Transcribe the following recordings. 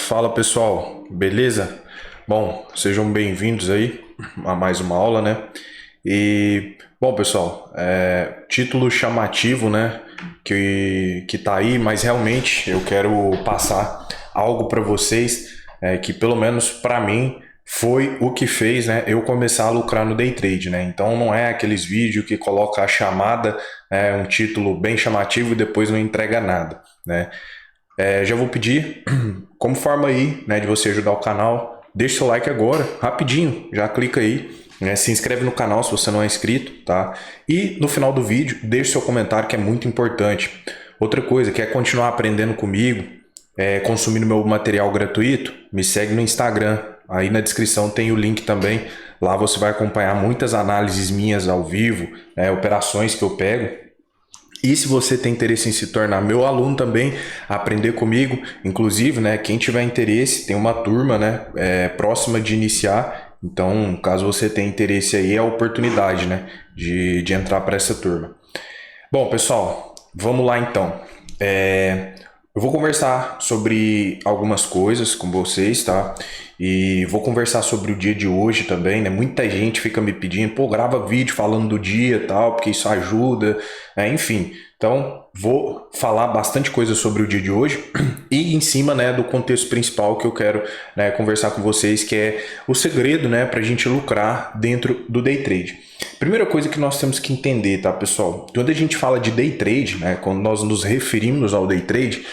Fala pessoal, beleza? Bom, sejam bem-vindos aí a mais uma aula, né? Bom pessoal, título chamativo, né? Que tá aí, mas realmente eu quero passar algo para vocês que pelo menos para mim foi o que fez, né, eu começar a lucrar no day trade, né? Então não é aqueles vídeos que coloca a chamada, um título bem chamativo e depois não entrega nada, né? Já vou pedir, como forma aí, né, de você ajudar o canal, deixa seu like agora, rapidinho, já clica aí, né, se inscreve no canal se você não é inscrito, tá? E no final do vídeo, deixa seu comentário que é muito importante. Outra coisa, quer continuar aprendendo comigo, consumindo meu material gratuito? Me segue no Instagram, aí na descrição tem o link também, lá você vai acompanhar muitas análises minhas ao vivo, né, operações que eu pego. E se você tem interesse em se tornar meu aluno também, aprender comigo, inclusive, né, quem tiver interesse, tem uma turma, né, próxima de iniciar. Então, caso você tenha interesse aí, é a oportunidade, né, de entrar para essa turma. Bom, pessoal, vamos lá então. Eu vou conversar sobre algumas coisas com vocês, tá? E vou conversar sobre o dia de hoje também, né? Muita gente fica me pedindo, pô, grava vídeo falando do dia e tal, porque isso ajuda, né? Enfim. Então, vou falar bastante coisa sobre o dia de hoje e em cima, né, do contexto principal que eu quero, né, conversar com vocês, que é o segredo, né, para a gente lucrar dentro do day trade. Primeira coisa que nós temos que entender, tá, pessoal? Quando a gente fala de day trade, né, quando nós nos referimos ao day trade,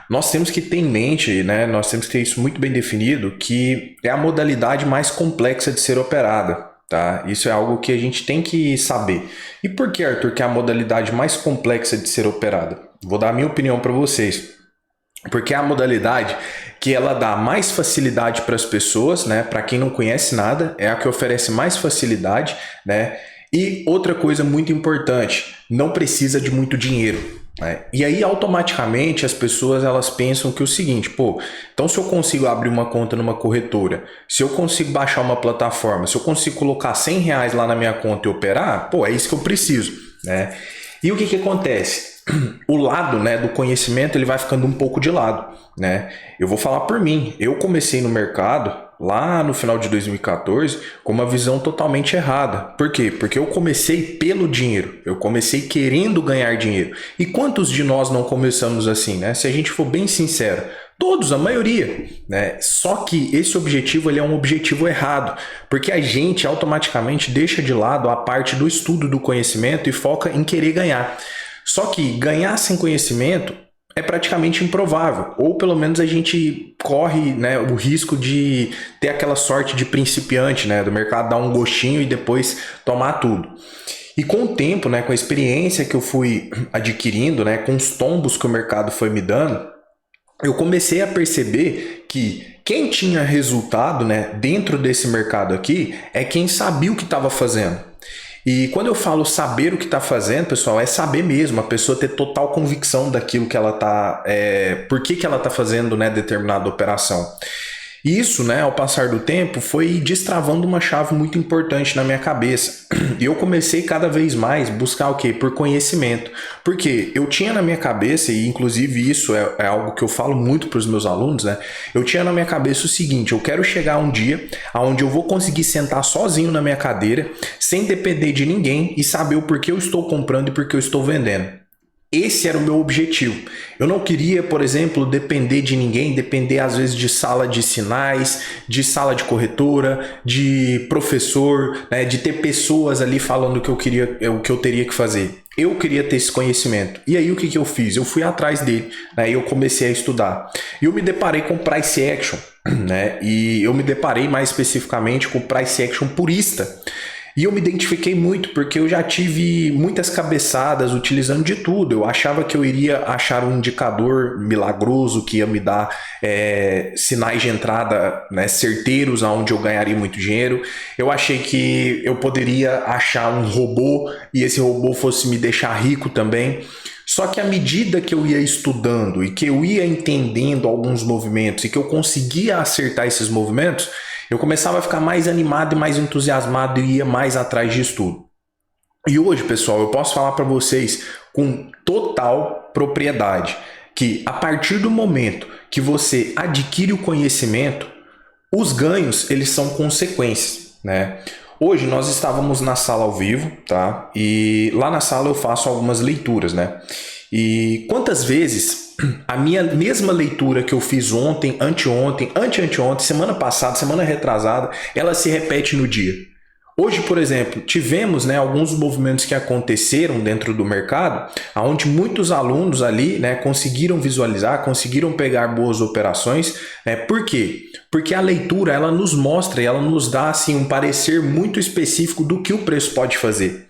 nós temos que ter em mente, né, nós temos que ter isso muito bem definido, que é a modalidade mais complexa de ser operada. Tá? Isso é algo que a gente tem que saber. E por que, Arthur, que é a modalidade mais complexa de ser operada? Vou dar a minha opinião para vocês. Porque é a modalidade que ela dá mais facilidade para as pessoas, né? Para quem não conhece nada, é a que oferece mais facilidade, né? E outra coisa muito importante, não precisa de muito dinheiro. E aí automaticamente as pessoas elas pensam que é o seguinte, pô, então se eu consigo abrir uma conta numa corretora, se eu consigo baixar uma plataforma, se eu consigo colocar R$ 100 lá na minha conta e operar, pô, é isso que eu preciso, né? E o que acontece? O lado, né, do conhecimento ele vai ficando um pouco de lado, né? Eu vou falar por mim, eu comecei no mercado lá no final de 2014 com uma visão totalmente errada. Por quê? Porque eu comecei pelo dinheiro, eu comecei querendo ganhar dinheiro. E quantos de nós não começamos assim, né? Se a gente for bem sincero, todos, a maioria, né? Só que esse objetivo ele é um objetivo errado, porque a gente automaticamente deixa de lado a parte do estudo do conhecimento e foca em querer ganhar. Só que ganhar sem conhecimento é praticamente improvável, ou pelo menos a gente corre, né, o risco de ter aquela sorte de principiante, né, do mercado dar um gostinho e depois tomar tudo. E com o tempo, né, com a experiência que eu fui adquirindo, né, com os tombos que o mercado foi me dando, eu comecei a perceber que quem tinha resultado, né, dentro desse mercado aqui é quem sabia o que estava fazendo. E quando eu falo saber o que está fazendo, pessoal, é saber mesmo, a pessoa ter total convicção daquilo que ela está, por que ela está fazendo, né, determinada operação. E isso, né, ao passar do tempo, foi destravando uma chave muito importante na minha cabeça. E eu comecei cada vez mais buscar o quê? Por conhecimento. Porque eu tinha na minha cabeça, e inclusive isso é algo que eu falo muito para os meus alunos, né? Eu tinha na minha cabeça o seguinte, eu quero chegar um dia onde eu vou conseguir sentar sozinho na minha cadeira, sem depender de ninguém e saber o porquê eu estou comprando e porquê eu estou vendendo. Esse era o meu objetivo. Eu não queria, por exemplo, depender de ninguém, depender às vezes de sala de sinais, de sala de corretora, de professor, né, de ter pessoas ali falando o que eu teria que fazer. Eu queria ter esse conhecimento. E aí o que eu fiz? Eu fui atrás dele, né, e eu comecei a estudar. E eu me deparei com price action, né, e eu me deparei mais especificamente com price action purista. E eu me identifiquei muito porque eu já tive muitas cabeçadas utilizando de tudo. Eu achava que eu iria achar um indicador milagroso que ia me dar sinais de entrada, né, certeiros aonde eu ganharia muito dinheiro. Eu achei que eu poderia achar um robô e esse robô fosse me deixar rico também. Só que à medida que eu ia estudando e que eu ia entendendo alguns movimentos e que eu conseguia acertar esses movimentos, eu começava a ficar mais animado e mais entusiasmado e ia mais atrás de estudo. E hoje, pessoal, eu posso falar para vocês com total propriedade que a partir do momento que você adquire o conhecimento, os ganhos, eles são consequências, né? Hoje nós estávamos na sala ao vivo, tá? E lá na sala eu faço algumas leituras, né? E quantas vezes a minha mesma leitura que eu fiz ontem, anteontem, anteanteontem, semana passada, semana retrasada, ela se repete no dia. Hoje, por exemplo, tivemos, né, alguns movimentos que aconteceram dentro do mercado, onde muitos alunos ali, né, conseguiram visualizar, conseguiram pegar boas operações. Né? Por quê? Porque a leitura ela nos mostra e ela nos dá assim, um parecer muito específico do que o preço pode fazer.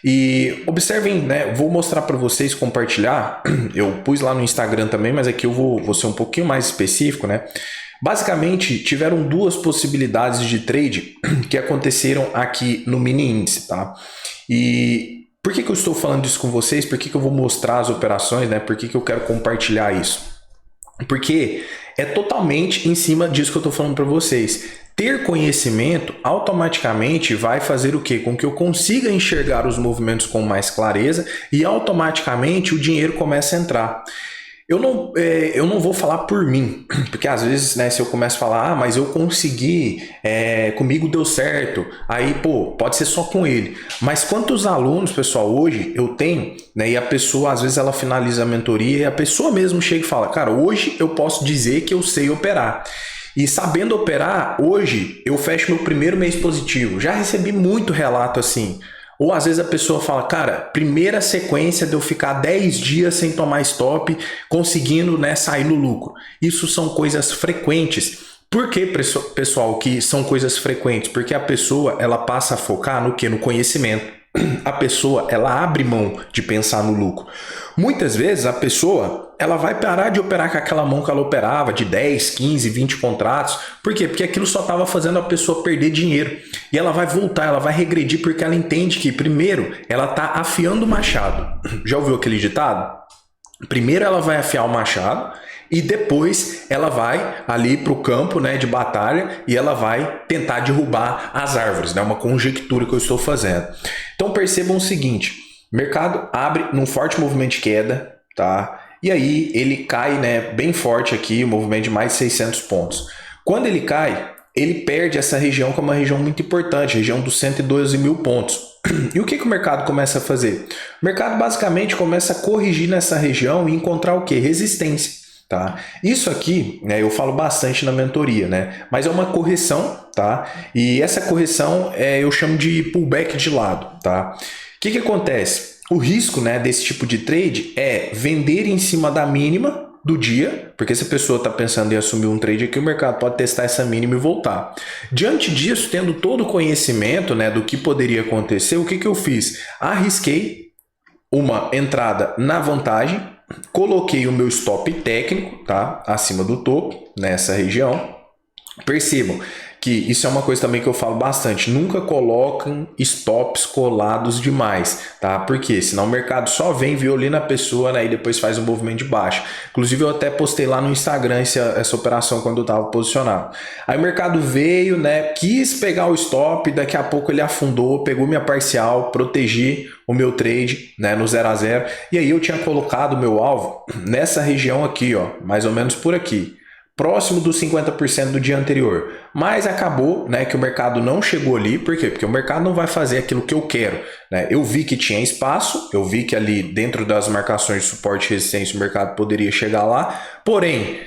E observem, né, vou mostrar para vocês, compartilhar, eu pus lá no Instagram também, mas aqui eu vou ser um pouquinho mais específico, né? Basicamente, tiveram duas possibilidades de trade que aconteceram aqui no mini índice, tá? E por que eu estou falando isso com vocês? Por que eu vou mostrar as operações, né? Por que eu quero compartilhar isso? Porque é totalmente em cima disso que eu estou falando para vocês. Ter conhecimento automaticamente vai fazer o quê? Com que eu consiga enxergar os movimentos com mais clareza e automaticamente o dinheiro começa a entrar. Eu não vou falar por mim, porque às vezes, né, se eu começo a falar, mas eu consegui, comigo deu certo, aí, pô, pode ser só com ele. Mas quantos alunos, pessoal, hoje eu tenho, né, e a pessoa, às vezes ela finaliza a mentoria e a pessoa mesmo chega e fala, cara, hoje eu posso dizer que eu sei operar. E sabendo operar, hoje eu fecho meu primeiro mês positivo. Já recebi muito relato assim. Ou às vezes a pessoa fala, cara, primeira sequência de eu ficar 10 dias sem tomar stop, conseguindo, né, sair no lucro. Isso são coisas frequentes. Por que, pessoal, que são coisas frequentes? Porque a pessoa, ela passa a focar no quê? No conhecimento. A pessoa, ela abre mão de pensar no lucro. Muitas vezes a pessoa, ela vai parar de operar com aquela mão que ela operava de 10, 15, 20 contratos. Por quê? Porque aquilo só estava fazendo a pessoa perder dinheiro. E ela vai voltar, ela vai regredir porque ela entende que, primeiro, ela está afiando o machado. Já ouviu aquele ditado? Primeiro ela vai afiar o machado e depois ela vai ali para o campo, né, de batalha e ela vai tentar derrubar as árvores. É, né, uma conjectura que eu estou fazendo. Então percebam o seguinte, o mercado abre num forte movimento de queda, tá? E aí ele cai, né, bem forte aqui, um movimento de mais de 600 pontos. Quando ele cai, ele perde essa região que é uma região muito importante, região dos 112 mil pontos. E o que o mercado começa a fazer? O mercado basicamente começa a corrigir nessa região e encontrar o que? Resistência. Tá? Isso aqui, né, eu falo bastante na mentoria, né? Mas é uma correção, tá? E essa correção eu chamo de pullback de lado, tá? O que acontece? O risco, né, desse tipo de trade é vender em cima da mínima do dia, porque se a pessoa está pensando em assumir um trade aqui, o mercado pode testar essa mínima e voltar. Diante disso, tendo todo o conhecimento, né, do que poderia acontecer, o que eu fiz? Arrisquei uma entrada na vantagem, coloquei o meu stop técnico, tá, acima do topo, nessa região. Percebam que isso é uma coisa também que eu falo bastante, nunca coloquem stops colados demais, tá? Porque senão o mercado só vem, violina a pessoa, né, e depois faz um movimento de baixa. Inclusive eu até postei lá no Instagram essa operação quando eu estava posicionado. Aí o mercado veio, né, quis pegar o stop, daqui a pouco ele afundou, pegou minha parcial, protegi o meu trade, né, no 0 a 0, e aí eu tinha colocado o meu alvo nessa região aqui, ó, mais ou menos por aqui, próximo dos 50% do dia anterior, mas acabou, né, que o mercado não chegou ali. Por quê? Porque o mercado não vai fazer aquilo que eu quero, né? Eu vi que tinha espaço, eu vi que ali dentro das marcações de suporte e resistência o mercado poderia chegar lá, porém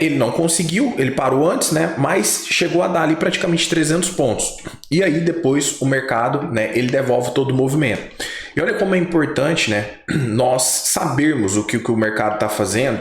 ele não conseguiu, ele parou antes, né, mas chegou a dar ali praticamente 300 pontos. E aí depois o mercado, né, ele devolve todo o movimento. E olha como é importante, né, nós sabermos o que o mercado está fazendo,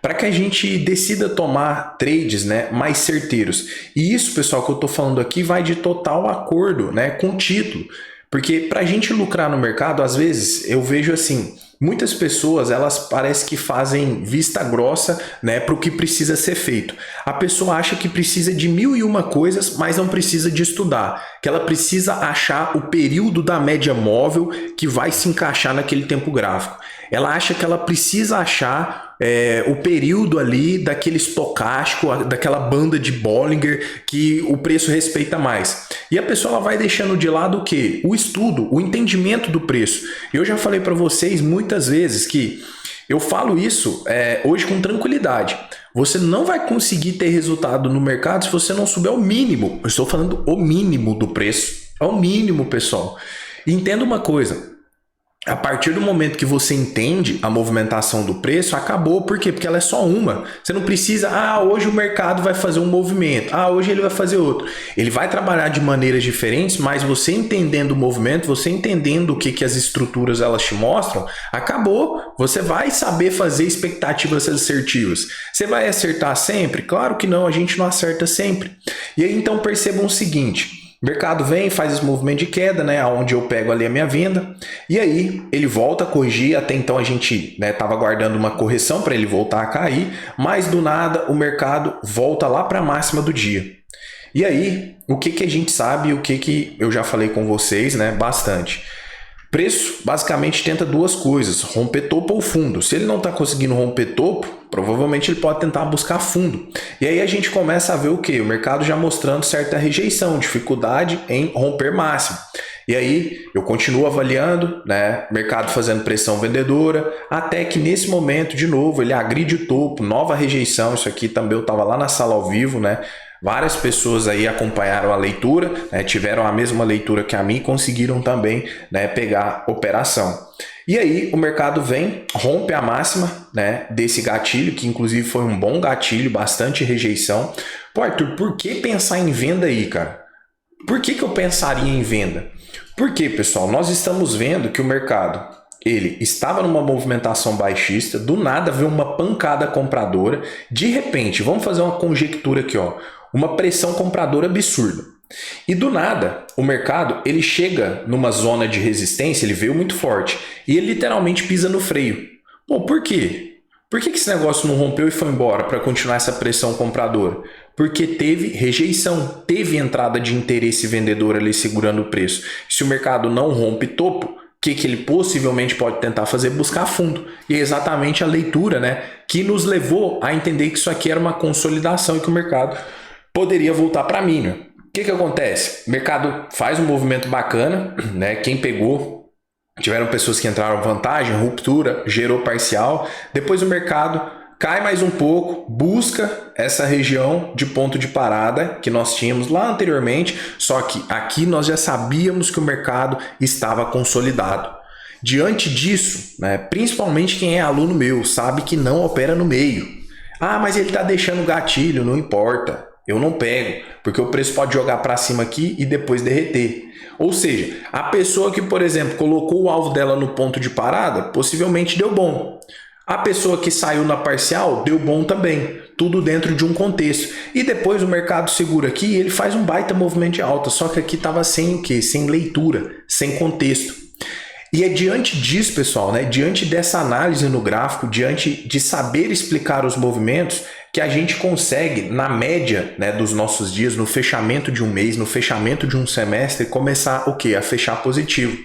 para que a gente decida tomar trades, né, mais certeiros. E isso, pessoal, que eu estou falando aqui vai de total acordo, né, com o título. Porque para a gente lucrar no mercado, às vezes eu vejo assim, muitas pessoas elas parecem que fazem vista grossa, né, para o que precisa ser feito. A pessoa acha que precisa de 1001 coisas, mas não precisa de estudar. Que ela precisa achar o período da média móvel que vai se encaixar naquele tempo gráfico. Ela acha que ela precisa achar o período ali daquele estocástico, daquela banda de Bollinger que o preço respeita mais. E a pessoa ela vai deixando de lado o quê? O estudo, o entendimento do preço. Eu já falei para vocês muitas vezes que Eu falo isso hoje com tranquilidade. Você não vai conseguir ter resultado no mercado se você não souber o mínimo. Eu estou falando o mínimo do preço. É o mínimo, pessoal. E entenda uma coisa. A partir do momento que você entende a movimentação do preço, acabou. Por quê? Porque ela é só uma. Você não precisa, hoje o mercado vai fazer um movimento, hoje ele vai fazer outro. Ele vai trabalhar de maneiras diferentes, mas você entendendo o movimento, você entendendo o que as estruturas elas te mostram, acabou. Você vai saber fazer expectativas assertivas. Você vai acertar sempre? Claro que não, a gente não acerta sempre. E aí então percebam o seguinte. O mercado vem, faz esse movimento de queda, né, onde eu pego ali a minha venda, e aí ele volta a corrigir. Até então a gente estava aguardando uma correção para ele voltar a cair, mas do nada o mercado volta lá para a máxima do dia. E aí, o que a gente sabe, o que eu já falei com vocês, né, bastante. Preço basicamente tenta duas coisas, romper topo ou fundo. Se ele não está conseguindo romper topo, provavelmente ele pode tentar buscar fundo. E aí a gente começa a ver o que? O mercado já mostrando certa rejeição, dificuldade em romper máximo. E aí eu continuo avaliando, né? Mercado fazendo pressão vendedora, até que nesse momento, de novo, ele agride o topo, nova rejeição. Isso aqui também eu estava lá na sala ao vivo, né? Várias pessoas aí acompanharam a leitura, né, tiveram a mesma leitura que a mim e conseguiram também, né, pegar operação. E aí o mercado vem, rompe a máxima, né, desse gatilho, que inclusive foi um bom gatilho, bastante rejeição. Pô, Arthur, por que pensar em venda aí, cara? Por que eu pensaria em venda? Porque, pessoal, nós estamos vendo que o mercado ele estava numa movimentação baixista, do nada veio uma pancada compradora, de repente, vamos fazer uma conjectura aqui, ó, uma pressão compradora absurda. E do nada, o mercado ele chega numa zona de resistência, ele veio muito forte, e ele literalmente pisa no freio. Bom, por quê? Por que esse negócio não rompeu e foi embora para continuar essa pressão compradora? Porque teve rejeição, teve entrada de interesse vendedor ali segurando o preço. Se o mercado não rompe topo, o que ele possivelmente pode tentar fazer? Buscar fundo. E é exatamente a leitura, né, que nos levou a entender que isso aqui era uma consolidação e que o mercado poderia voltar para a mínima. O que acontece? O mercado faz um movimento bacana, né? Quem pegou, tiveram pessoas que entraram vantagem, ruptura, gerou parcial. Depois o mercado cai mais um pouco, busca essa região de ponto de parada que nós tínhamos lá anteriormente, só que aqui nós já sabíamos que o mercado estava consolidado. Diante disso, né, principalmente quem é aluno meu, sabe que não opera no meio. Mas ele está deixando gatilho, não importa. Eu não pego, porque o preço pode jogar para cima aqui e depois derreter. Ou seja, a pessoa que, por exemplo, colocou o alvo dela no ponto de parada, possivelmente deu bom. A pessoa que saiu na parcial deu bom também. Tudo dentro de um contexto. E depois o mercado segura aqui e ele faz um baita movimento de alta. Só que aqui estava sem o quê? Sem leitura, sem contexto. E é diante disso, pessoal, né? Diante dessa análise no gráfico, diante de saber explicar os movimentos, que a gente consegue, na média, né, dos nossos dias, no fechamento de um mês, no fechamento de um semestre, começar o quê? A fechar positivo.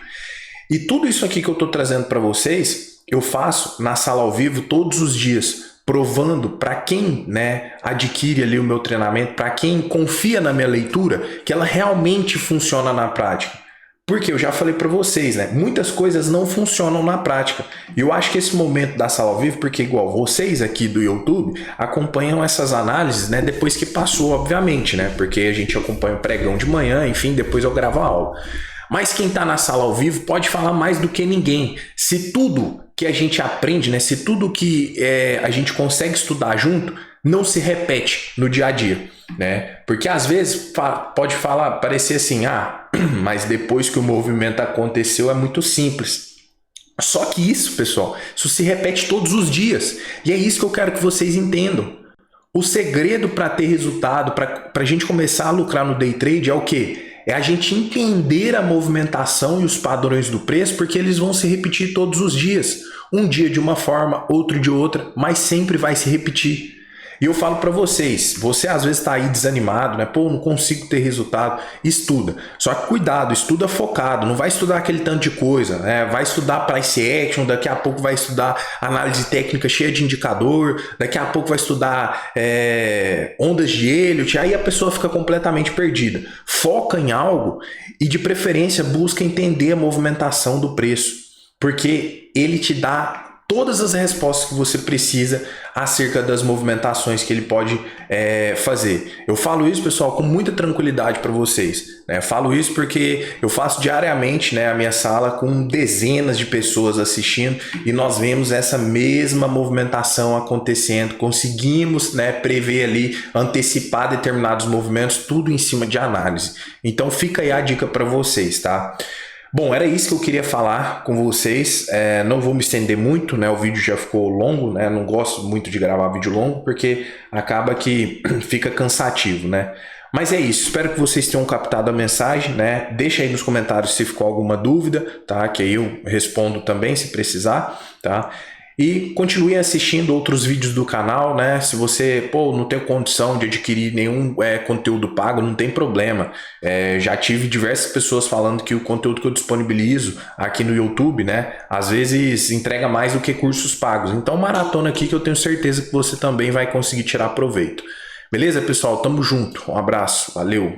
E tudo isso aqui que eu estou trazendo para vocês, eu faço na sala ao vivo todos os dias, provando para quem, né, adquire ali o meu treinamento, para quem confia na minha leitura, que ela realmente funciona na prática. Porque eu já falei para vocês, né? Muitas coisas não funcionam na prática. E eu acho que esse momento da sala ao vivo, porque igual vocês aqui do YouTube acompanham essas análises, né? Depois que passou, obviamente, né? Porque a gente acompanha o pregão de manhã, enfim, depois eu gravo a aula. Mas quem está na sala ao vivo pode falar mais do que ninguém. Se tudo que a gente aprende, né? Se tudo que a gente consegue estudar junto, não se repete no dia a dia, né? Porque às vezes pode parecer assim, mas depois que o movimento aconteceu é muito simples. Só que isso, pessoal, isso se repete todos os dias. E é isso que eu quero que vocês entendam. O segredo para ter resultado, para a gente começar a lucrar no day trade é o quê? É a gente entender a movimentação e os padrões do preço, porque eles vão se repetir todos os dias. Um dia de uma forma, outro de outra, mas sempre vai se repetir. E eu falo para vocês, você às vezes está aí desanimado, né? Pô, não consigo ter resultado. Estuda. Só que cuidado, estuda focado. Não vai estudar aquele tanto de coisa, né? Vai estudar price action, daqui a pouco vai estudar análise técnica cheia de indicador, daqui a pouco vai estudar ondas de Elliott, aí a pessoa fica completamente perdida. Foca em algo e de preferência busca entender a movimentação do preço, porque ele te dá todas as respostas que você precisa acerca das movimentações que ele pode fazer. Eu falo isso, pessoal, com muita tranquilidade para vocês, né? Falo isso porque eu faço diariamente, né, a minha sala com dezenas de pessoas assistindo e nós vemos essa mesma movimentação acontecendo. Conseguimos, né, prever ali, antecipar determinados movimentos, tudo em cima de análise. Então fica aí a dica para vocês, tá? Bom, era isso que eu queria falar com vocês. Não vou me estender muito, né? O vídeo já ficou longo, né? Não gosto muito de gravar vídeo longo porque acaba que fica cansativo, né? Mas é isso. Espero que vocês tenham captado a mensagem, né? Deixa aí nos comentários se ficou alguma dúvida, tá? Que aí eu respondo também se precisar, tá? E continue assistindo outros vídeos do canal, né? Se você, não tem condição de adquirir nenhum conteúdo pago, não tem problema. Já tive diversas pessoas falando que o conteúdo que eu disponibilizo aqui no YouTube, né? Às vezes entrega mais do que cursos pagos. Então maratona aqui que eu tenho certeza que você também vai conseguir tirar proveito. Beleza, pessoal? Tamo junto. Um abraço. Valeu!